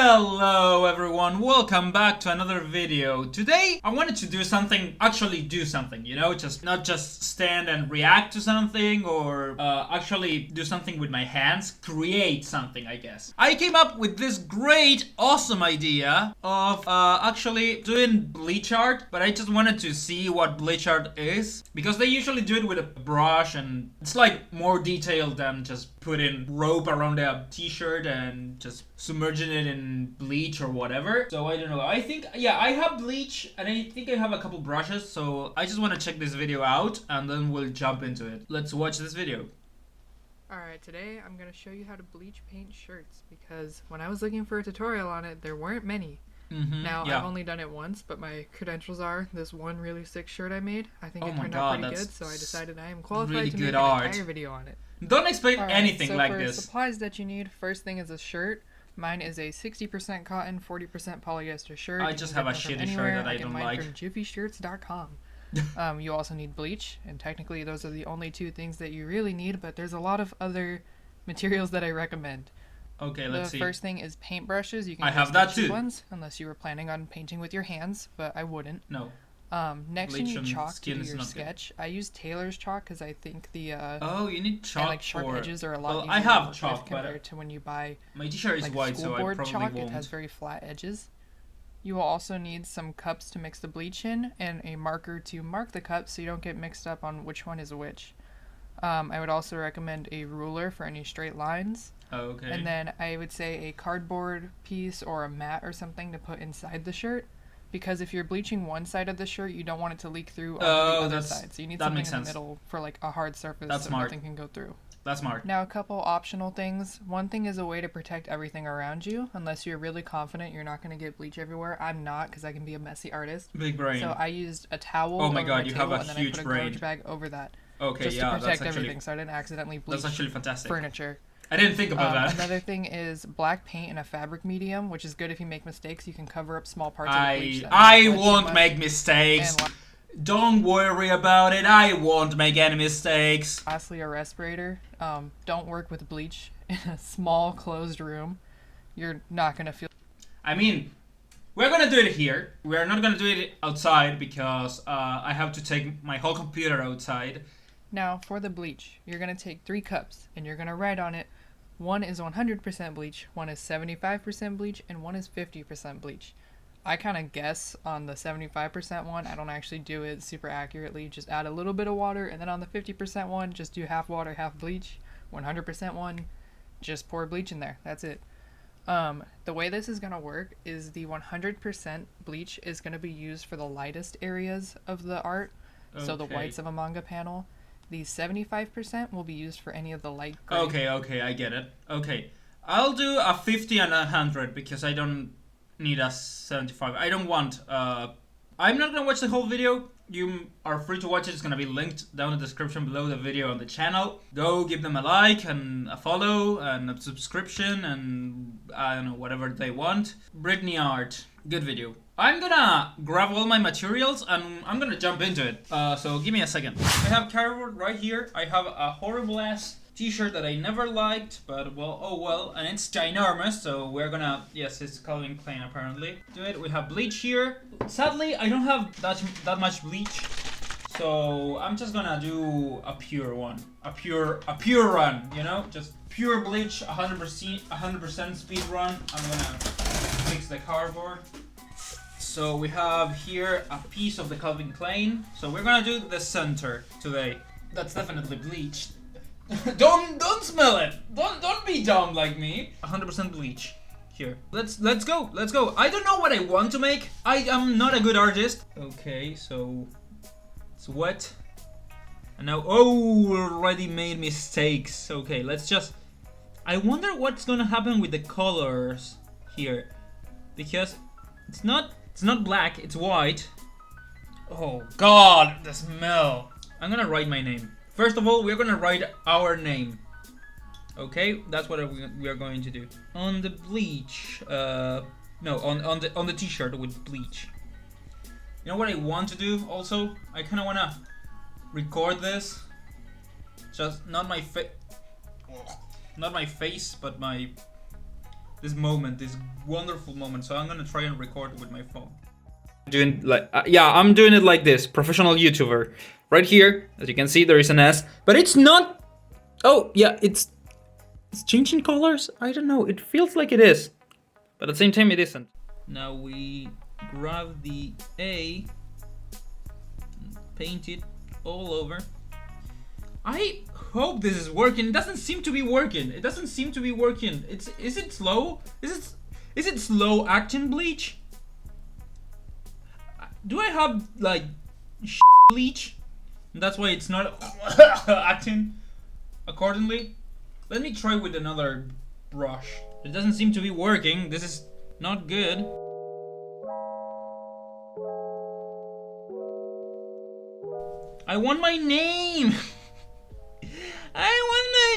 Hello everyone, welcome back to another video. Today I wanted to do something, actually do something, you know, just not just stand and react to something or actually do something with my hands, create something, I guess. I came up with this great, awesome idea of actually doing bleach art, but I just wanted to see what bleach art is, because they usually do it with a brush and it's like more detailed than just putting rope around a t-shirt and just submerging it in bleach or whatever. So I don't know, I think, yeah, I have bleach and I think I have a couple brushes, so I just want to check this video out and then we'll jump into it. Let's watch this video. Alright, today I'm going to show you how to bleach paint shirts, because when I was looking for a tutorial on it, there weren't many. Now, yeah. I've only done it once, but my credentials are this one really sick shirt I made. I think Oh it my turned God, out pretty that's good, so I decided I am qualified really to good make art. an entire video on it. Don't expect Alright, anything so like for this. supplies that you need, first thing is a shirt. Mine is a 60% cotton, 40% polyester shirt. I just have a shitty shirt that I don't like. From jiffyshirts.com. You also need bleach, and technically those are the only two things that you really need, but there's a lot of other materials that I recommend. Okay, let's see. The first thing is paintbrushes. You can I have use that the cheap too. ones, unless you were planning on painting with your hands, but I wouldn't. No. Next you Bleach need and chalk to skin do is your not sketch. I use Taylor's chalk because I think the Oh, you need chalk like sharp for... edges are a lot Well, easier I to have work with chalk, but compared to when you buy my t-shirt is like white, so I schoolboard probably chalk. won't. It has very flat edges. You will also need some cups to mix the bleach in, and a marker to mark the cups so you don't get mixed up on which one is which. I would also recommend a ruler for any straight lines. Okay. And then I would say a cardboard piece or a mat or something to put inside the shirt, because if you're bleaching one side of the shirt, you don't want it to leak through onto the other side. So you need something in the middle for like a hard surface so nothing can go through. That's smart. Now, a couple optional things. One thing is a way to protect everything around you, unless you're really confident you're not going to get bleach everywhere. I'm not, because I can be a messy artist. Big brain. So I used a towel Oh my over God, my you table, have a and then huge I put a brain. garbage bag over that. Okay, just yeah, to protect that's actually, everything, so I didn't accidentally bleach that's actually fantastic. furniture. I didn't think about that. Another thing is black paint in a fabric medium, which is good if you make mistakes. You can cover up small parts of the bleach. I won't make mistakes. And Don't worry about it. I won't make any mistakes. lastly, a respirator. Don't work with bleach in a small closed room. You're not gonna feel. I mean, we're gonna do it here. We're not gonna do it outside because I have to take my whole computer outside. Now, for the bleach, you're going to take 3 cups, and you're going to write on it, one is 100% bleach, one is 75% bleach, and one is 50% bleach. I kind of guess on the 75% one. I don't actually do it super accurately. Just add a little bit of water, and then on the 50% one, just do half water, half bleach. 100% one, just pour bleach in there. That's it. The way this is going to work is the 100% bleach is going to be used for the lightest areas of the art, so the whites of a manga panel. The 75% will be used for any of the light gray. Okay, I get it. Okay, I'll do a 50 and a 100 because I don't need a 75. I don't want, I'm not gonna watch the whole video. You are free to watch it. It's gonna be linked down in the description below the video on the channel. Go give them a like and a follow and a subscription and I don't know, whatever they want. Britney Art, good video. I'm gonna grab all my materials and I'm gonna jump into it. So give me a second. I have cardboard right here. I have a horrible ass t-shirt that I never liked, but well, oh well, and it's ginormous, so we're gonna, yes, it's Calvin Klein apparently. Do it. We have bleach here. Sadly, I don't have that much bleach, so I'm just gonna do a pure one, a pure run, you know, just pure bleach, 100% speed run. I'm gonna mix the cardboard. So we have here a piece of the Calvin Klein. So we're gonna do the center today. That's definitely bleached. don't smell it. Don't be dumb like me. 100% bleach. Here. Let's go. Let's go. I don't know what I want to make. I am not a good artist. Okay, so it's wet. And now already made mistakes. Okay, let's just. I wonder what's gonna happen with the colors here, because it's not black. It's white. Oh God, the smell. I'm gonna write my name. First of all, we're gonna write our name. Okay, that's what we are going to do. On the bleach, no, on the t-shirt with bleach. You know what I want to do also? I kind of want to record this. Just not my face, but my this moment, this wonderful moment. So I'm gonna try and record it with my phone. Doing like yeah, I'm doing it like this. Professional YouTuber. Right here, as you can see, there is an S, but it's not. Oh yeah, it's changing colors. I don't know. It feels like it is, but at the same time, it isn't. Now we grab the A, and paint it all over. I hope this is working. It doesn't seem to be working. It doesn't seem to be working. Is it slow? Is it slow acting Bleach? Do I have like Bleach? And that's why it's not acting accordingly. Let me try with another brush. It doesn't seem to be working. This is not good. I want my name. I want my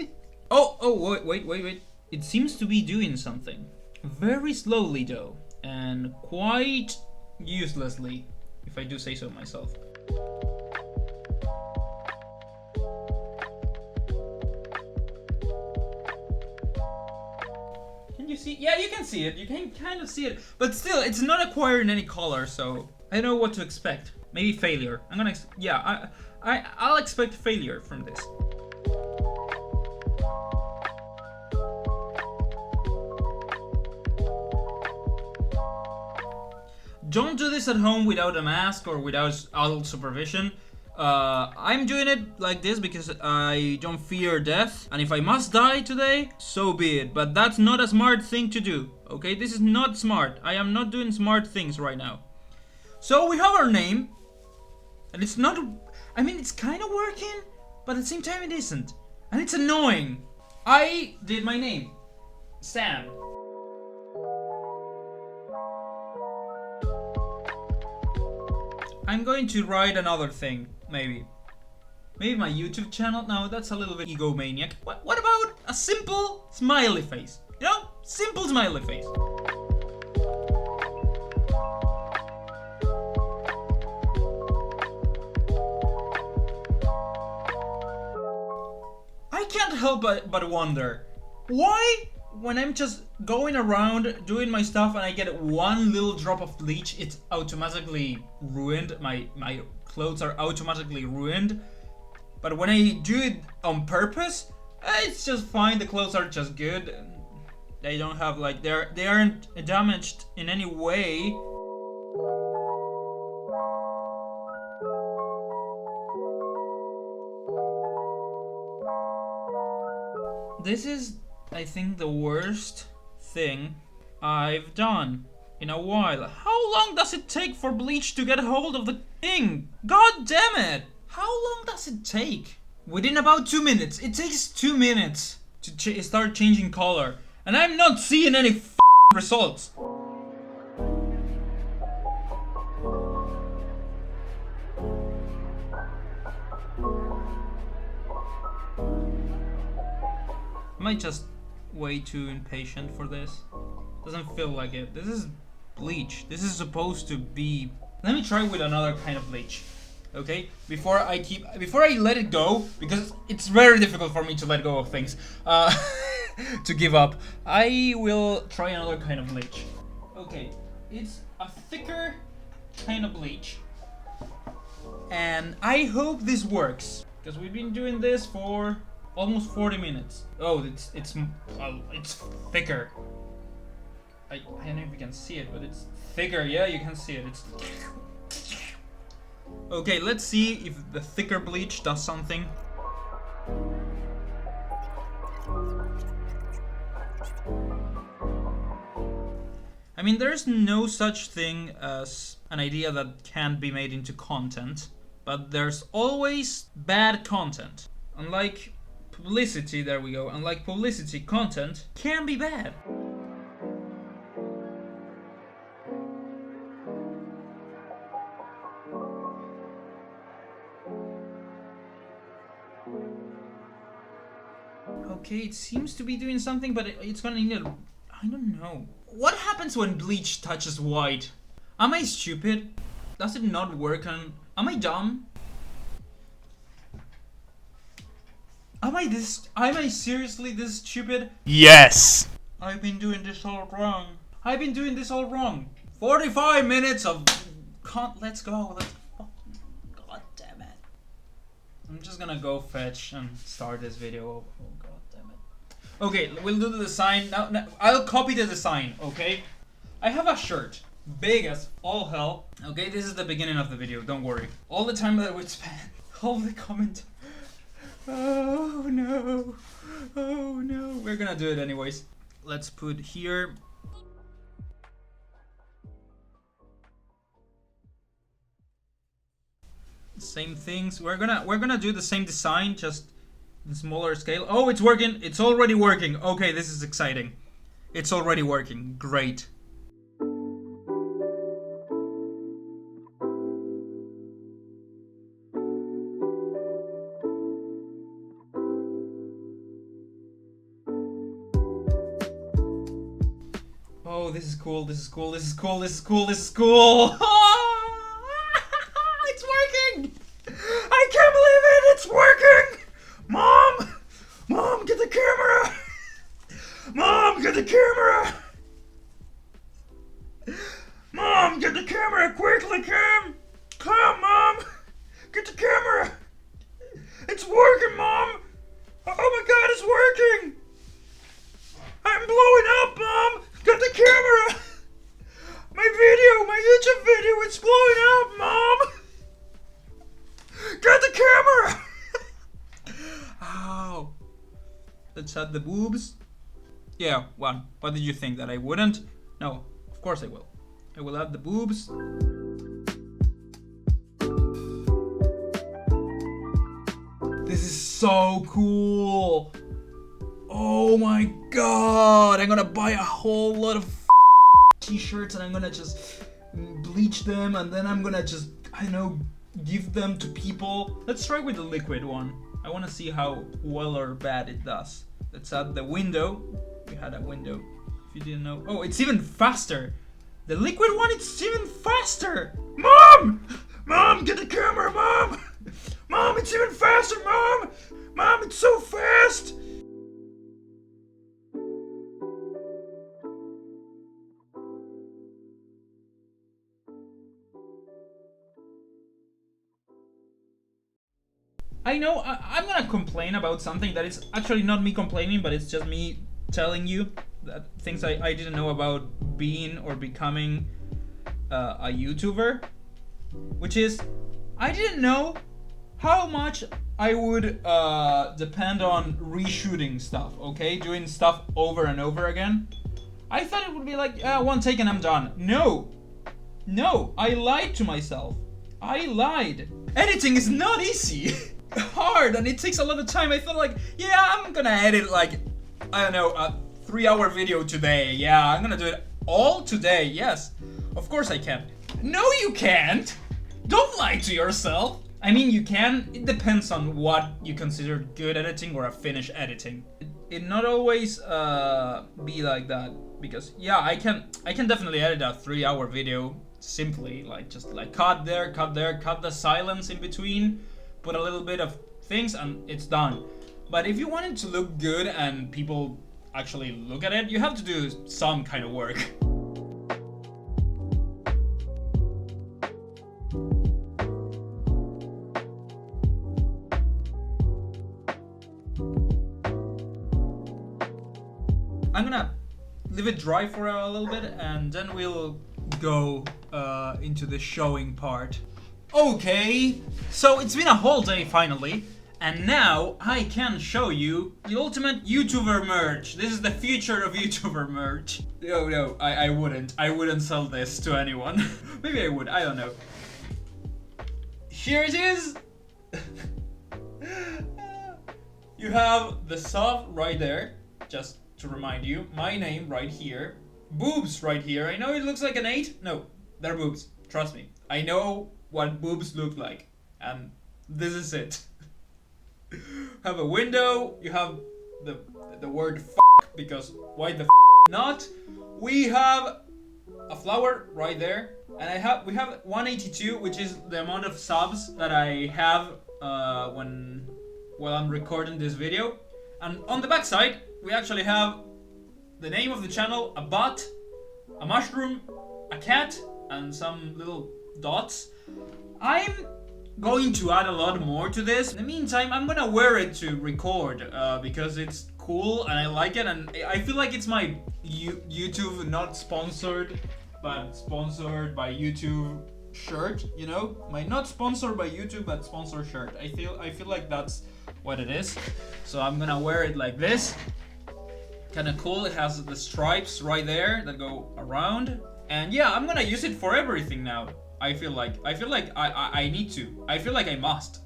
name. Oh, wait. It seems to be doing something. Very slowly though, and quite uselessly, if I do say so myself. Can you see? Yeah, you can see it. You can kind of see it, but still, it's not acquiring any color, so I don't know what to expect. Maybe failure. I'm gonna, yeah, I'll expect failure from this. Don't do this at home without a mask or without adult supervision. I'm doing it like this because I don't fear death, and if I must die today, so be it. But that's not a smart thing to do, okay? This is not smart. I am not doing smart things right now. So we have our name, and it's not, I mean, it's kind of working, but at the same time it isn't. And it's annoying. I did my name, Sam. I'm going to write another thing, maybe. Maybe my YouTube channel? No, that's a little bit egomaniac. What about a simple smiley face? You know? Simple smiley face. I can't help but wonder, why when I'm just going around doing my stuff and I get one little drop of bleach, it's automatically ruined. My clothes are automatically ruined. But when I do it on purpose, it's just fine. The clothes are just good. They don't have like they aren't damaged in any way. This is, I think, the worst thing I've done in a while. How long does it take for Bleach to get hold of the thing? God damn it! How long does it take? Within about 2 minutes. It takes 2 minutes to start changing color. And I'm not seeing any results. Am I just way too impatient for this? Doesn't feel like it. This is Bleach. This is supposed to be... Let me try with another kind of Bleach. Okay? Before I let it go, because it's very difficult for me to let go of things. To give up. I will try another kind of Bleach. Okay. It's a thicker kind of Bleach. And I hope this works. Because we've been doing this for almost 40 minutes. Oh, it's thicker. I don't know if you can see it, but it's thicker. Yeah, you can see it. It's okay. Let's see if the thicker bleach does something. I mean, there's no such thing as an idea that can't be made into content, but there's always bad content. Unlike publicity, there we go. Unlike publicity, content can be bad. Okay, it seems to be doing something, but it's gonna need a... I don't know. What happens when bleach touches white? Am I stupid? Does it not work on... Am I dumb? Am I seriously this stupid? Yes! I've been doing this all wrong. 45 minutes of let's go. God damn it. I'm just gonna go fetch and start this video. Oh god damn it. Okay, we'll do the design. Now I'll copy the design, okay? I have a shirt. Big as all hell. Okay, this is the beginning of the video, don't worry. All the time that I would spend, all the comment. Oh no. Oh no. We're gonna do it anyways. Let's put here. Same things. We're gonna do the same design, just in smaller scale. Oh, it's working. It's already working. Okay, this is exciting. It's already working. Great. Oh, this is cool. This is cool. This is cool. This is cool. This is cool. It's working. I can't believe it. It's working. Mom, get the camera. Mom, get the camera. Mom, get the camera quickly, Cam. Come, Mom. Get the camera. It's working, Mom. Oh my God, it's working. I'm blowing up, Mom. Get the camera. My YouTube video, it's blowing up, Mom. Get the camera. Ow. Let's add the boobs. Yeah, one. What did you think, that I wouldn't? No, of course I will. I will add the boobs. This is so cool. Oh my god. I'm gonna buy a whole lot of t-shirts and I'm gonna just bleach them and then I'm gonna just, I don't know, give them to people. Let's try with the liquid one. I wanna see how well or bad it does. Let's add the window. We had a window, if you didn't know. Oh, it's even faster. The liquid one, it's even faster. Mom! Mom, get the camera, Mom! Mom, it's even faster, Mom! Mom, it's so fast! I know, I'm gonna complain about something that is actually not me complaining, but it's just me telling you that things I didn't know about being or becoming a YouTuber, which is, I didn't know how much I would depend on reshooting stuff, okay? Doing stuff over and over again. I thought it would be like, one take and I'm done. No, I lied to myself. I lied. Editing is not easy. Hard, and it takes a lot of time. I thought like, yeah, I'm gonna edit like, I don't know, a 3-hour video today. Yeah, I'm gonna do it all today. Yes, of course I can. No, you can't. Don't lie to yourself. I mean, you can. It depends on what you consider good editing or a finished editing. It not always be like that, because yeah, I can definitely edit a 3-hour video simply, like just like cut there, cut the silence in between, put a little bit of things and it's done. But if you want it to look good and people actually look at it, you have to do some kind of work. I'm gonna leave it dry for a little bit and then we'll go into the showing part. Okay, so it's been a whole day finally, and now I can show you the ultimate YouTuber merch. This is the future of YouTuber merch. No, I wouldn't sell this to anyone. Maybe I would, I don't know. Here it is. You have the sub right there, just to remind you, my name right here, boobs right here. I know it looks like an 8. No, they're boobs, trust me. I know what boobs look like, and this is it. Have a window, you have the word f***, because why the f*** not? We have a flower right there, and we have 182, which is the amount of subs that I have when while I'm recording this video. And on the back side, we actually have the name of the channel, a bot, a mushroom, a cat, and some little dots. I'm going to add a lot more to this. In the meantime, I'm gonna wear it to record because it's cool and I like it, and I feel like it's my YouTube not sponsored but sponsored by YouTube shirt, you know? My not sponsored by YouTube but sponsored shirt. I feel like that's what it is. So I'm gonna wear it like this. Kind of cool. It has the stripes right there that go around. And yeah, I'm gonna use it for everything now. I feel like I need to. I feel like I must.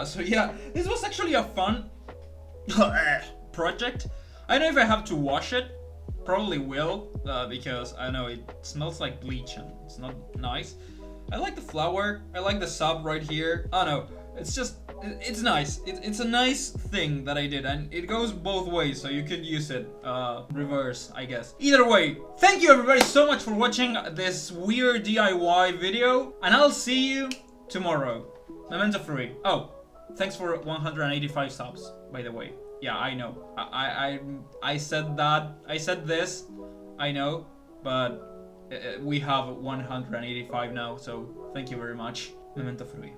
So yeah, this was actually a fun project. I don't know if I have to wash it. Probably will, because I know it smells like bleach and it's not nice. I like the flower. I like the sub right here. I don't know. It's nice. It's a nice thing that I did, and it goes both ways, so you could use it reverse, I guess. Either way, thank you everybody so much for watching this weird DIY video, and I'll see you tomorrow. Memento free. Oh, thanks for 185 subs, by the way. Yeah, I know. I said that. I said this. I know, but we have 185 now, so thank you very much. Memento free.